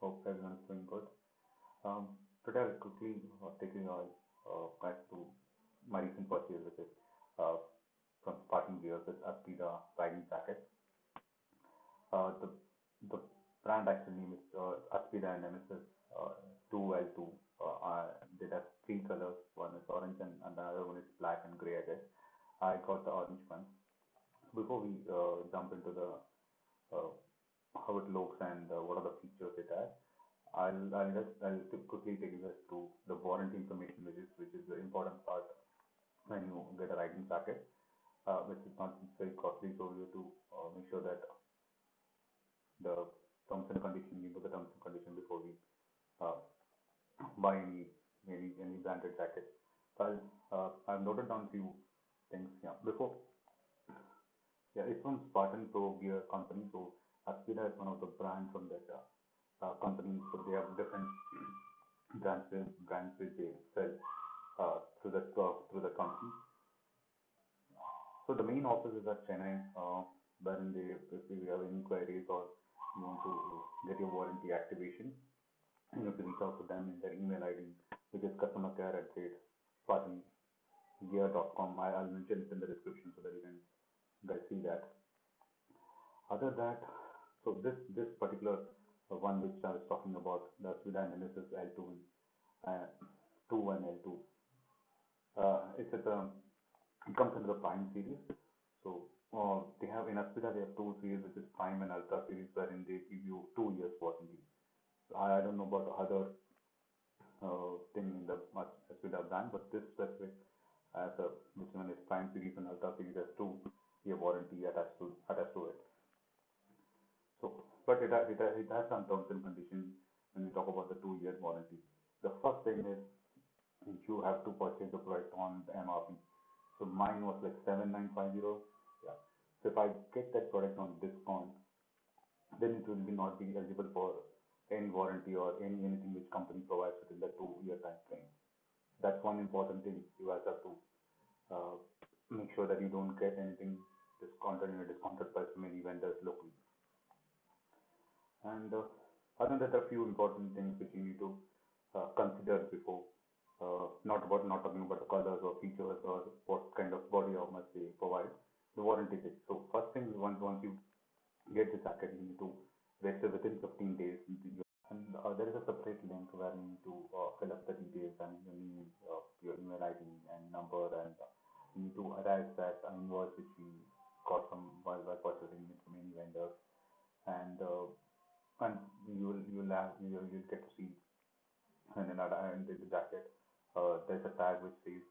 Hope everyone is doing good. Today I'll quickly take you all back to my recent purchase, which is uh, from Spartan Gear with Aspida riding jacket. The brand actual name is Aspida and Nemesis 2L2. They have three colors. One is orange and the other one is black and gray, I guess. I got the orange one. Before we jump into the uh, how it looks and what are the features it has, I'll quickly take you guys through the warranty information, which is the important part when you get a riding jacket, which is not it's very costly. So you have to make sure that the terms and condition, you know the terms and condition before we uh, buy any branded jacket. So I've noted down few things. Yeah, before yeah, it's from Spartan Pro Gear company. So Aspida is one of the brands from that company. So they have different brands which they sell through the company. So the main office is at Chennai, wherein if you have any queries or you want to get your warranty activation, you have to reach out to them in their email ID, which is customercare@spartangear.com. I'll mention it in the description so that you can guys see that. Other that, so this particular one which I was talking about, the Swida Nemesis L2 and 2 and L2, it comes under the Prime series. So they have in Aspida they have two series, which is Prime and Ultra series, wherein they give you 2 years warranty. So I don't know about the other thing in the Aspida brand, but this specific this one is Prime series and Ultra series has 2 year warranty attached to it. So, but it has some terms and conditions when we talk about the 2 year warranty. The first thing is you have to purchase the product on the MRP. So mine was like 7950. Yeah. So if I get that product on discount, then it will be not be eligible for any warranty or anything which company provides within the 2 year time frame. That's one important thing you guys have to uh, make sure that you don't get anything discounted in a discounted price from any vendors locally. And other than that, there are a few important things which you need to consider before, not talking about the colors or features or what kind of body armor they provide, the warranty thing. So first thing, once you get the jacket, you need to register within 15 days. And there is a separate link where you need to fill up the details and you need your email ID and number, and you need to attach that invoice which we got from while purchasing it from any vendor, and you'll get to see and in the jacket there's a tag which says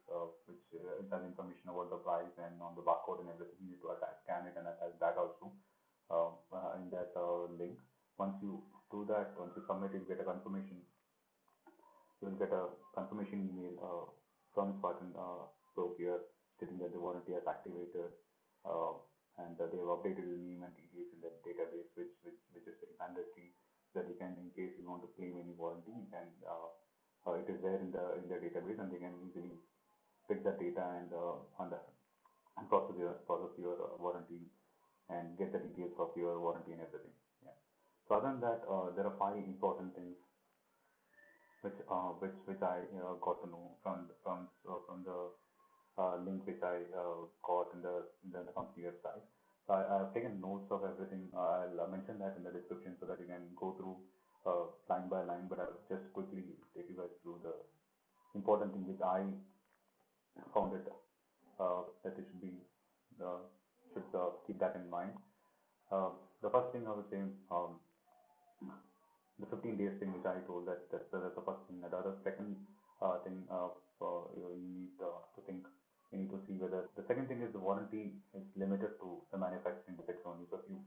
it has information about the price and on the barcode and everything. You need to scan it and attach that also in that link. Once you do that, once you submit it, you get a confirmation. You will get a confirmation email from Spartan Pro Gear stating that the warranty has activated, uh, and they have updated the name and details in the database, which is very mandatory, that you can, in case you want to claim any warranty, you can it is there in the database, and they can easily pick the data and process your warranty and get the details of your warranty and everything. Yeah. So other than that, there are five important things which I got to know from the link which I got in the company website. So I've taken notes of everything. I'll mention that in the description so that you can go through line by line. But I'll just quickly take you guys through the important thing which I found it that it should be should keep that in mind. The first thing I would say, the 15 days thing which I told, that's the first thing. And the other second thing you need to think, you need to see whether the second thing is the warranty is limited to the manufacturing defects only. So if you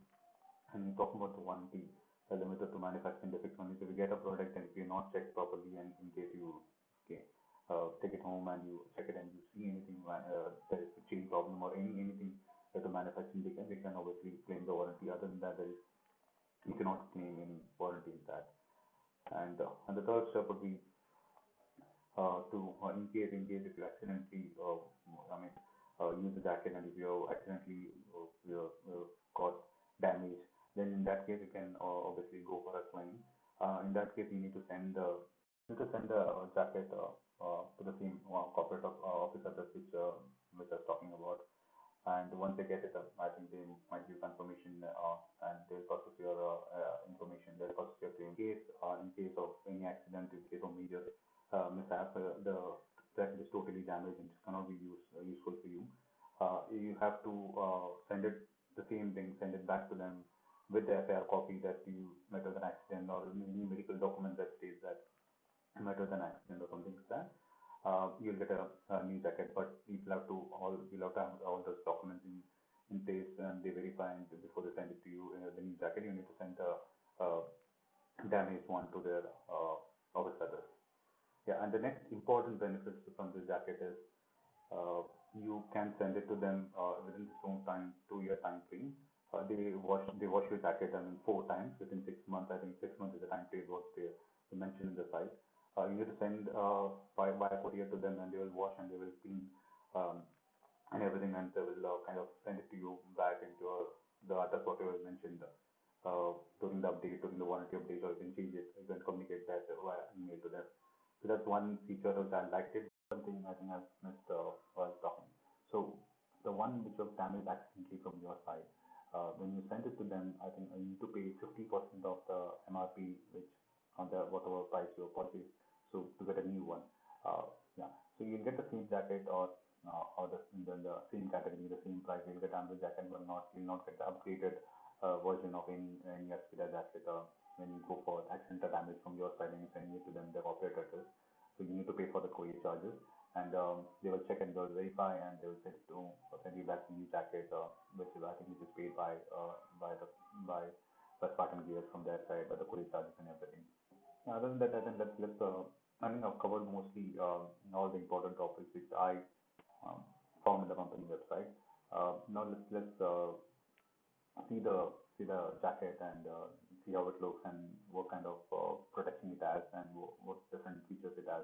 and you talk about the warranty limited to manufacturing defects only. So if you get a product and if you're not checked properly, and in case you okay, take it home and you check it and you see anything there is a chain problem or anything that the manufacturing defect, they can obviously claim the warranty. Other than that, you cannot claim any warranty in that. And the third step would be to in case if you accidentally use the jacket, and if you accidentally got damaged, then in that case you can obviously go for a claim. In that case, you need to send the jacket to the same corporate office address which I was talking about. And once they get it, I think they might give confirmation and they'll process your information. They'll process your claim. In case of any accident, in case of major mishap, the track is totally damaged and it cannot be useful for you. You have to send it the same thing, send it back to them with the FIR copy that you met with an accident or any medical document that states that you met with an accident or something like that. You'll get a new jacket, but you'll have to have all those documents in place and they verify and before they send it to you. The new jacket, you need to send a damaged one to their office address. Yeah, and the next important benefits from this jacket is you can send it to them within the same time, 2 year time frame. They wash your jacket, I mean, 4 times within 6 months. I think 6 months is the time period what they mentioned in the site. You need to send by courier to them, and they will wash and they will clean um, and everything, and they will kind of send it to you back into the address whatever you mentioned during the update, during the warranty update, or you can change it. You can communicate that via email to them. So that's one feature which I liked it. One thing I think I've missed while talking. So the one which was damaged accidentally from your side, when you send it to them, I think you need to pay 50% of the MRP, which on the whatever price you purchase, so to get a new one. Yeah, so you'll get the same jacket or the same category, the same price. You'll get Amber jacket, but you'll not get the upgraded version of any Aspida jacket when you go for accidental damage from your side and you send it to them, the operator address. So you need to pay for the courier charges, and they will check and they will verify, and they will send you back the new jacket, which is, I think which is paid by Spartan Gears from their side, by the courier charges and everything. Other than that, I think I think I've covered mostly all the important topics which I um, found in the company website. Now let's see the jacket and see how it looks and what kind of protection it has and what different features it has.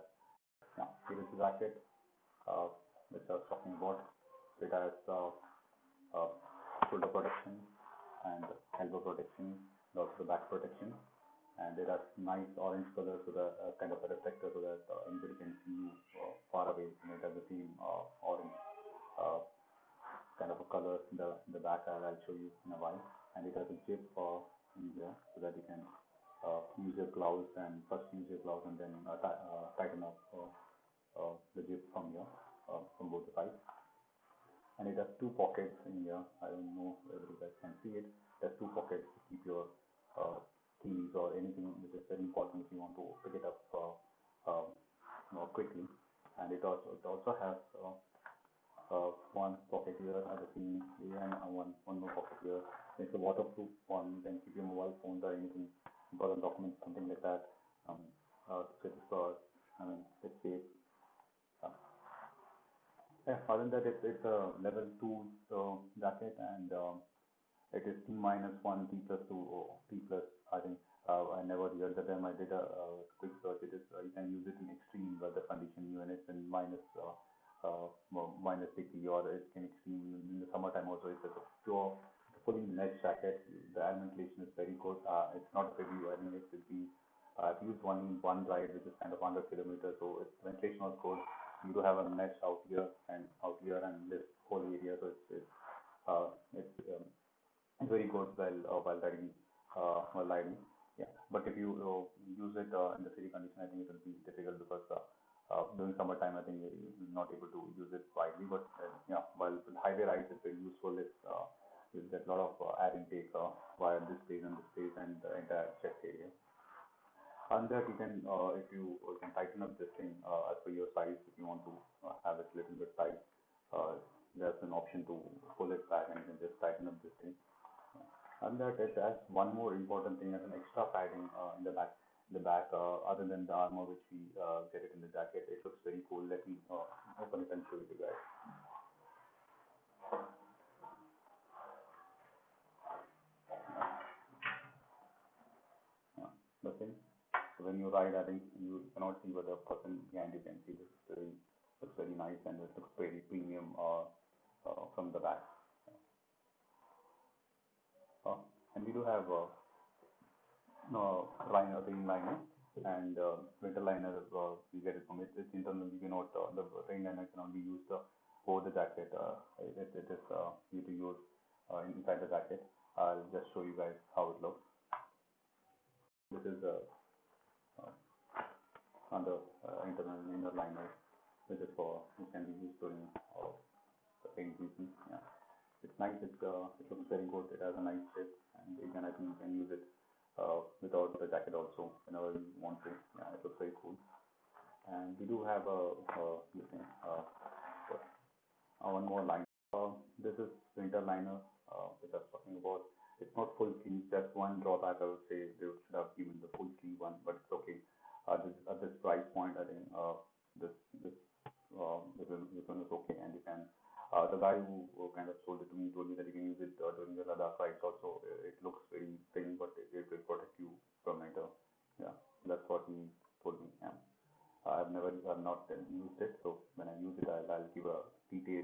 Now, here is the jacket which I was talking about. It has uh, shoulder protection and elbow protection, and also the back protection. And it has nice orange color, so the kind of a reflector, so that anybody can see you far away. And it has the same orange uh, kind of a color in the back. I'll show you in a while. And it has a zip in here, so that you can use your gloves and first use your gloves and then tighten up the zip from here, from both the sides. And it has two pockets in here. I don't know whether you guys can see it. It has two pockets to keep your uh, keys or anything which is very important if you want to pick it up more quickly. And it also has one pocket here at the same area and one more pocket here. It's a waterproof one. You can keep your mobile phones or anything, important documents, something like that. So I mean, it's safe. Uh, yeah, other than that, it's a level 2 jacket, and it is T minus 1, T plus 2, or T plus. I think I never heard the term. I did a quick search. It is you can use it in extreme weather condition, even it's in minus degree, or it's in extreme in the summertime also. It's a pure fully mesh jacket. The air ventilation is very good. It's not heavy. I mean, it could be. I've used one ride which is kind of 100 kilometers, so its ventilation was good. You do have a mesh out here and this whole area, so it's very good while riding. Yeah, but if you use it in the city condition, I think it will be difficult because during summertime, I think you're not able to use it widely. But yeah, while with highway rides, it's very useful. You get a lot of air intake via this place and this place and the entire chest area. On that, you can tighten up this thing as per your size. If you want to have it a little bit tight, uh, there's an option to pull it back and you can just tighten up this thing. And that it has one more important thing as an extra padding in the back. Other than the armor which we get it in the jacket, it looks very cool. Let me open it and show it to you guys. The thing. So when you ride, I think you cannot see what the person behind you can see. This is looks very nice and it looks very premium from the back. Uh, and we do have liner, rain liner, and winter liner. You get it from it. It's internal. You cannot. The rain liner can only use over the jacket. It is you to use inside the jacket. I'll just show you guys how it looks. This is uh, under internal inner liner, which is for which can be used during the rain season. Yeah, it's nice. It looks very good. It has a nice shape, and I think you can use it without the jacket also whenever you want to. Yeah, it looks very cool. And we do have this thing, one more line. This is winter liner, which I was talking about. It's not full sleeve. That's one drawback I would say. They should have given the full sleeve one, but it's okay. At this price point, I think this this this one is okay, and you can. The guy who kind of sold it to me told me that you can use it during the Ladakh rides also. It looks very thin, but it will protect you from winter. Yeah, that's what he told me. Yeah. I've not used it, so when I use it, I'll give a detailed